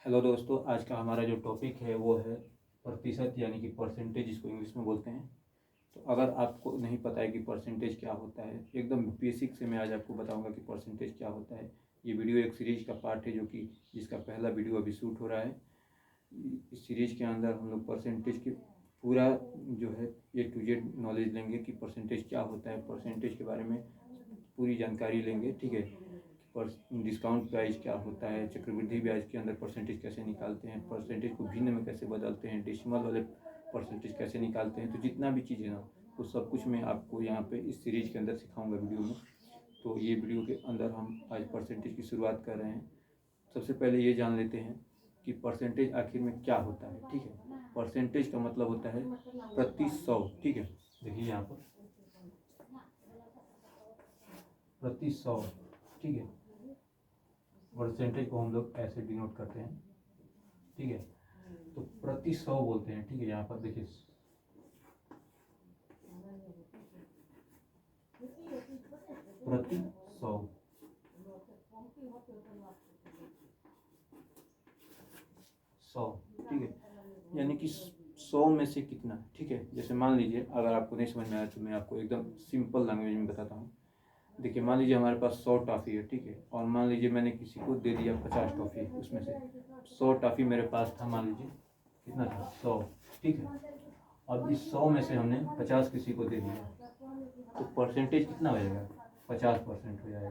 Hello दोस्तों, आज का हमारा जो टॉपिक है वो है प्रतिशत यानी कि परसेंटेज, जिसको इंग्लिश में बोलते हैं। तो अगर आपको नहीं पता है कि परसेंटेज क्या होता है, एकदम बेसिक से मैं आज आपको बताऊंगा कि परसेंटेज क्या होता है। ये वीडियो एक सीरीज का पार्ट है जो कि जिसका पहला वीडियो अभी शूट हो रहा है। इस सीरीज के अंदर हम लोग परसेंटेज की पूरा जो है A to Z नॉलेज लेंगे कि परसेंटेज क्या होता है, परसेंटेज के बारे में पूरी जानकारी लेंगे। ठीक है, पर डिस्काउंट प्राइस क्या होता है, चक्रवृद्धि ब्याज के अंदर परसेंटेज कैसे निकालते हैं, परसेंटेज को भिन्न में कैसे बदलते हैं, डेसिमल वाले परसेंटेज कैसे निकालते हैं। तो जितना भी चीज़ें ना वो सब कुछ मैं आपको यहाँ पे इस सीरीज के अंदर सिखाऊंगा वीडियो में। तो ये वीडियो के अंदर हम आज परसेंटेज की शुरुआत कर रहे हैं। सबसे पहले ये जान लेते हैं कि परसेंटेज आखिर में क्या होता है। ठीक है, परसेंटेज का मतलब होता है प्रति सौ। ठीक है, देखिए यहाँ पर प्रति सौ। ठीक है, परसेंटेज को हम लोग ऐसे डिनोट करते हैं। ठीक है, तो प्रति सौ बोलते हैं। ठीक है, यहाँ पर देखिए प्रति सौ। सौ, ठीक है, यानी कि 100 में से कितना। ठीक है, जैसे मान लीजिए अगर आपको नहीं समझ में आया तो मैं आपको एकदम सिंपल लैंग्वेज में बताता हूँ। देखिए, मान लीजिए हमारे पास 100 टॉफ़ी है। ठीक है, और मान लीजिए मैंने किसी को दे दिया 50 टॉफ़ी। उसमें से 100 टॉफ़ी मेरे पास था, मान लीजिए कितना था, 100। ठीक है, अब इस 100 में से हमने 50 किसी को दे दिया, तो परसेंटेज कितना हो जाएगा, 50% हो जाएगा,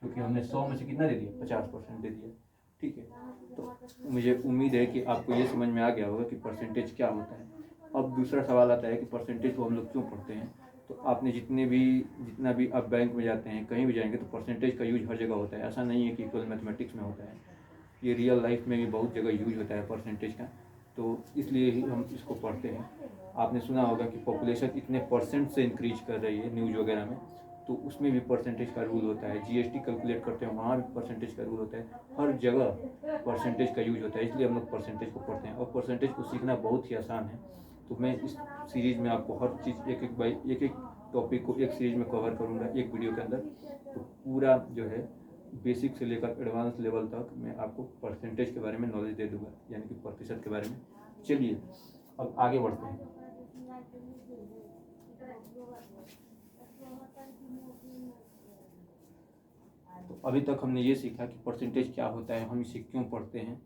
क्योंकि हमने 100 में से कितना दे दिया, 50% दे दिया। ठीक है, तो मुझे उम्मीद है कि आपको ये समझ में आ गया होगा कि परसेंटेज क्या होता है। अब दूसरा सवाल आता है कि परसेंटेज को हम लोग क्यों पढ़ते हैं। तो आपने जितना भी आप बैंक में जाते हैं, कहीं भी जाएंगे तो परसेंटेज का यूज हर जगह होता है। ऐसा नहीं है कि केवल मैथमेटिक्स में होता है, ये रियल लाइफ में भी बहुत जगह यूज होता है परसेंटेज का। तो इसलिए ही हम इसको पढ़ते हैं। आपने सुना होगा कि पॉपुलेशन इतने परसेंट से इंक्रीज कर रही है न्यूज़ वगैरह में, तो उसमें भी परसेंटेज का रूल होता है। जीएसटी कैलकुलेट करते हैं, वहाँ भी परसेंटेज का रूल होता है। हर जगह परसेंटेज का यूज होता है, इसलिए हम लोग परसेंटेज को पढ़ते हैं। और परसेंटेज को सीखना बहुत ही आसान है। तो मैं इस सीरीज़ में आपको हर चीज़ एक एक टॉपिक को एक सीरीज में कवर करूँगा एक वीडियो के अंदर। तो पूरा जो है बेसिक से लेकर एडवांस लेवल तक मैं आपको परसेंटेज के बारे में नॉलेज दे दूंगा, यानी कि प्रतिशत के बारे में। चलिए अब आगे बढ़ते हैं। तो अभी तक हमने ये सीखा कि परसेंटेज क्या होता है, हम इसे क्यों पढ़ते हैं।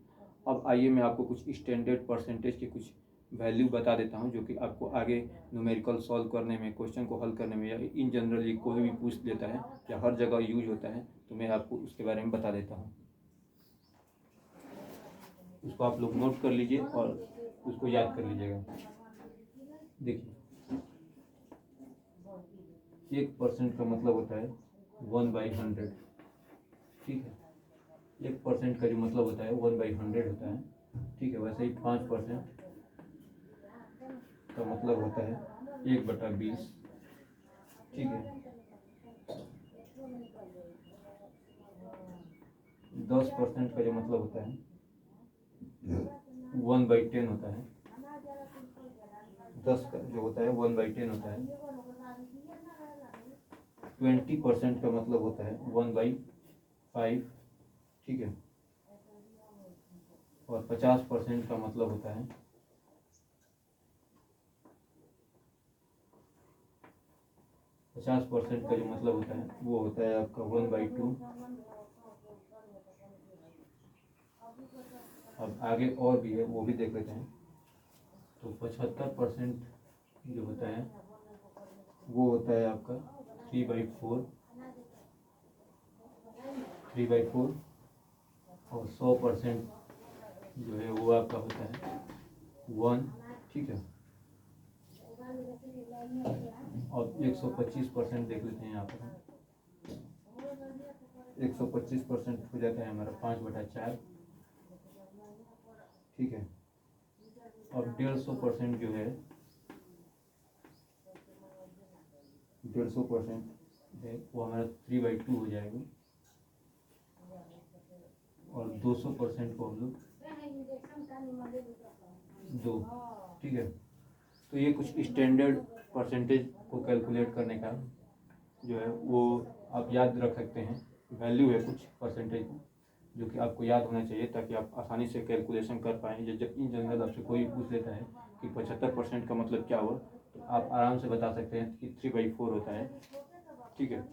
अब आइए मैं आपको कुछ स्टैंडर्ड परसेंटेज के कुछ वैल्यू बता देता हूँ, जो कि आपको आगे न्यूमेरिकल सॉल्व करने में, क्वेश्चन को हल करने में, या इन जनरली कोई भी पूछ लेता है या हर जगह यूज होता है, तो मैं आपको उसके बारे में बता देता हूँ। उसको आप लोग नोट कर लीजिए और उसको याद कर लीजिएगा। देखिए, 1% का मतलब होता है 1/100। ठीक है, 1% का जो मतलब होता है 1/100 होता है। ठीक है, वैसे ही 5% का मतलब होता है 1/20। ठीक है, 10% का जो मतलब होता है 1/10 होता है। 10 का जो होता है 1/10 होता है। 20% का मतलब होता है 1/5। ठीक है, और 50% का मतलब होता है 50% का जो मतलब होता है वो होता है आपका 1/2। अब आगे और भी है, वो भी देख लेते हैं। तो 75% जो होता है वो होता है आपका 3/4। और 100% जो है वो आपका होता है 1। ठीक है, और 125% देख लेते हैं यहाँ पर। 125% हो जाता है हमारा 5/4। ठीक है, और 150% जो है 150% है वो हमारा 3/2 हो जाएगा। और 200% को हम लोग 2। ठीक है, तो ये कुछ स्टैंडर्ड परसेंटेज को कैलकुलेट करने का जो है वो आप याद रख सकते हैं, वैल्यू है कुछ परसेंटेज को। जो कि आपको याद होना चाहिए, ताकि आप आसानी से कैलकुलेशन कर पाएँ। जब इन जनरल आपसे कोई पूछ लेता है कि 75% का मतलब क्या हुआ, तो आप आराम से बता सकते हैं कि 3/4 होता है। ठीक है,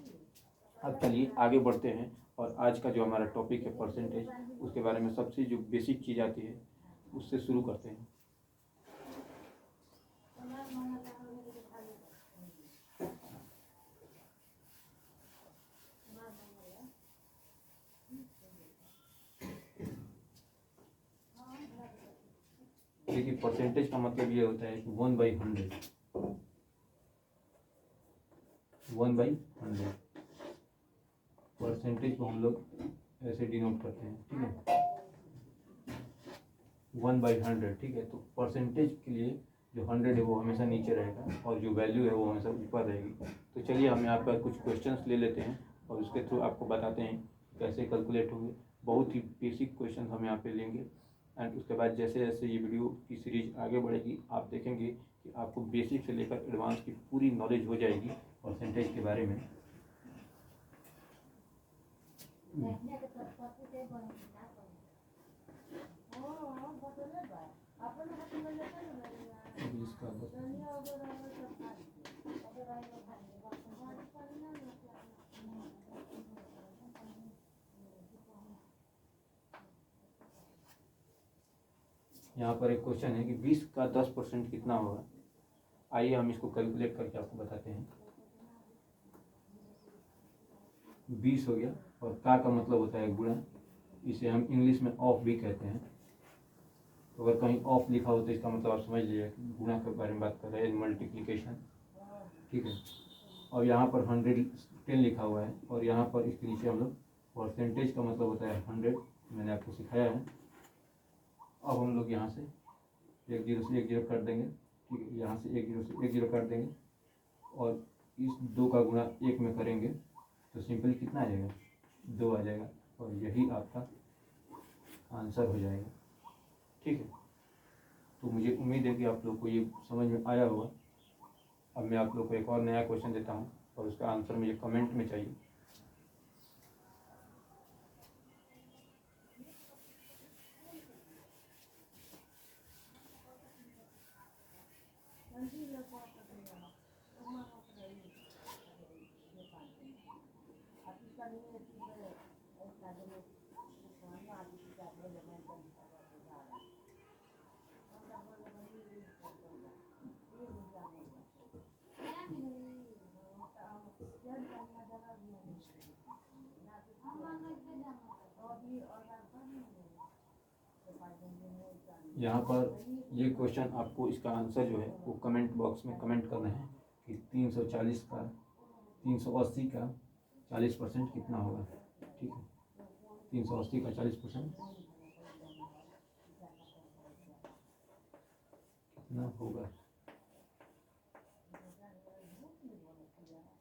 अब चलिए आगे बढ़ते हैं और आज का जो हमारा टॉपिक है परसेंटेज, उसके बारे में सबसे जो बेसिक चीज़ आती है उससे शुरू करते हैं। देखिए, परसेंटेज का मतलब ये होता है कि 1/100, 1/100 परसेंटेज को हम लोग ऐसे डिनोट करते हैं। ठीक है, 1/100। ठीक है, तो परसेंटेज के लिए जो 100 है वो हमेशा नीचे रहेगा और जो वैल्यू है वो हमेशा ऊपर रहेगी। तो चलिए हम यहाँ पर कुछ क्वेश्चंस ले लेते हैं और उसके थ्रू आपको बताते हैं कैसे कैलकुलेट होंगे। बहुत ही बेसिक क्वेश्चन हम यहाँ पे लेंगे एंड उसके बाद जैसे जैसे ये वीडियो की सीरीज आगे बढ़ेगी, आप देखेंगे कि आपको बेसिक से लेकर एडवांस की पूरी नॉलेज हो जाएगी परसेंटेज के बारे में। यहाँ पर एक क्वेश्चन है कि 20 का 10% कितना होगा। आइए हम इसको कैलकुलेट करके आपको बताते हैं। 20 हो गया और का मतलब होता है गुणा, इसे हम इंग्लिश में ऑफ भी कहते हैं। तो अगर कहीं ऑफ लिखा हो तो इसका मतलब आप समझ लीजिए गुणा के बारे में बात कर रहे हैं, मल्टीप्लिकेशन। ठीक है, और यहाँ पर 110 लिखा हुआ है और यहाँ पर इसके नीचे हम लोग परसेंटेज का मतलब होता है 100, मैंने आपको सिखाया है। अब हम लोग यहाँ से 1 0 से 1 0 कर देंगे। ठीक है, यहाँ से 1 0 से 1 0 कर देंगे और इस 2 का गुणा 1 में करेंगे तो सिंपली कितना आ जाएगा, 2 आ जाएगा और यही आपका आंसर हो जाएगा। ठीक है, तो मुझे उम्मीद है कि आप लोग को ये समझ में आया होगा। अब मैं आप लोग को एक और नया क्वेश्चन देता हूँ और उसका आंसर मुझे कमेंट में चाहिए। यहाँ पर ये क्वेश्चन आपको इसका आंसर जो है वो कमेंट बॉक्स में कमेंट करना है कि 380 का 40% कितना होगा। ठीक है, 380 का 40% कितना होगा।